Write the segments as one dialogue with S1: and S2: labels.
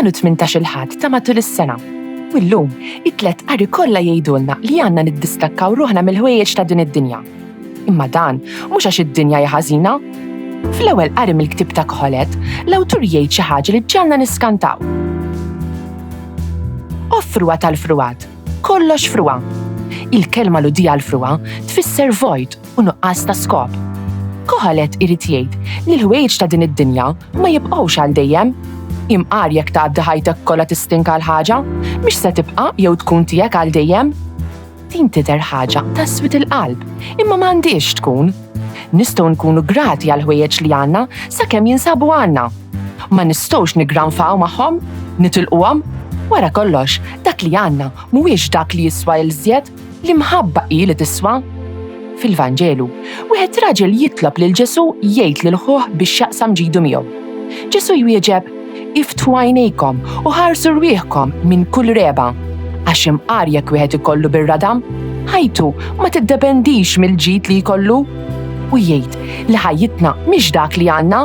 S1: Kienu 18 il-ħadd ta' matul is-sena. U llum, it-tlet qari kollha jgħidulna li għandna niddistakkaw ruħna mill-ħwejjeġ ta' din id-dinja. Imma dan mhux għax id-dinja hija ħażina. Fl-ewwel qari mill-ktieb ta' Koħolet, l-awtur jgħid xi ħaġa li ġġalna niskantaw. Offruha tal-fruwat, kollox fruwa. Il-kelma ludija l-fruwa tfisser vojt u nuqqas ta' skop. Koħolet irid jgħid li l-ħwejjeġ ta' din id-dinja ma jibqgħux għal dejjem. Imqar jekk tgħaddi ħajtek kollha tistinka l-ħaġa, mhix se tibqa' jew tkun tiegħek għal dejjem. Din tidher ħaġa taswit il-qalb, imma m'għandix tkun. Nistgħu nkunu grati għal ħwejjeġ li għandna sakemm jinsabu għandna. Ma nistgħux niggranfaw magħhom, nitilquhom. Wara kollox, dak li għandna mhuwiex dak li jiswa l-żjed li mħabba hi li tiswa. Fil-Vanġelu, wieħed raġel jitlob lil Ġesu jgħid lil ħuh biex jaqsam ġidu miegħu. Ġesu jwieġeb: Iftħu għajnejkom u ħarsu rwieħkom minn kull reba. Għax imqar jekk wieħed ikollu bir-radam, ħajtu ma tiddependix mill-ġid li jkollu. U jgħid li ħajjitna mhix dak li għandna,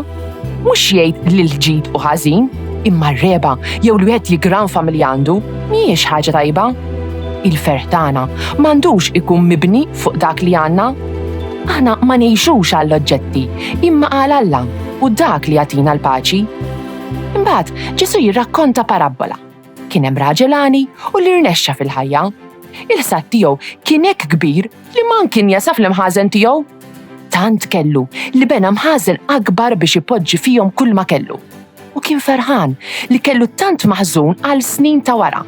S1: mhux jgħid li l-ġid u ħażin, imma r-reba jew li wieħed jiggranfa milli għandu mhijiex ħaġa tajba. Il-ferħ tagħna m'għandux ikun mibni fuq dak li għandna. Aħna ma ngħixux għall-oġġetti, imma għal Alla u dak li jagħtina l-paċi. Imbagħad Ġesu jirrakkonta parabola. Kien hemm raġel għani u li rnexxa fil-ħajja. Il-ħsad tiegħu kien hekk kbir li man kien jasaf l-imħażen tiegħu. Tant kellu li bena mħażen akbar biex ipoġġi fihom kull ma kellu. U kien ferħan li kellu tant maħżun għal snin ta' wara.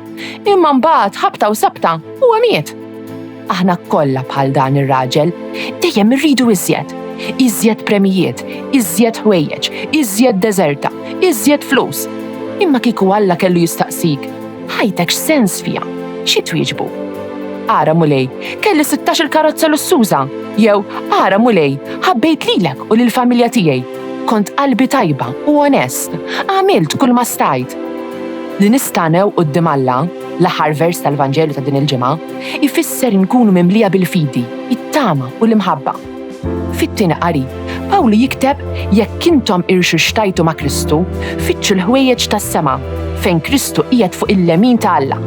S1: Imma mbagħad ħabta u sabta huwa miet. Aħna kollha bħal dan ir-raġel dejjem irridu iżjed. Iżjed premijiet, iżjed ħwejjeġ, iżjed deżerta, iżjed flus. Imma kieku Alla kellu jistaqsik, ħajtek x'sens fiha, xi twieġbu? Ara mulej, kelli 16 karozza lussuża, jew ara mulej, ħabbejt lilek u lill-familja tiegħi. Kont qalbi tajba u onest, għamilt kull ma stajt. Li nistanew quddiem Alla, l-aħħar vers tal-Vanġelu ta' din il-ġimgħa, ifisser nkunu mimlija bil-fidi, it-tama u l-imħabba. Fit-tieni qari, Pawlu jikteb jekk intom irxu xtajtu ma' Kristu, fitxu l-ħwejjeġ tas-sema fejn Kristu qiegħed fuq il-lemin ta' Alla.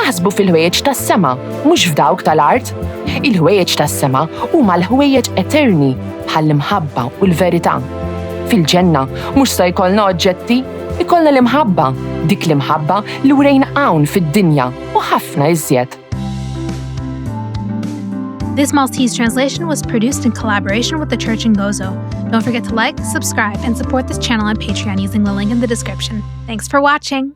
S1: Aħsbu fil-ħwejjeġ tas-sema, mhux f'dawk tal-art. Il-ħwejjeġ tas-sema huma l-ħwejjeġ eterni bħall-imħabba u l-verità. Fil-ġenna mhux se jkollna oġġetti, ikollna l-imħabba, dik l-imħabba li wrejna hawn fid-dinja u ħafna iżjed.
S2: This Maltese translation was produced in collaboration with the Church in Gozo. Don't forget to like, subscribe, and support this channel on Patreon using the link in the description. Thanks for watching!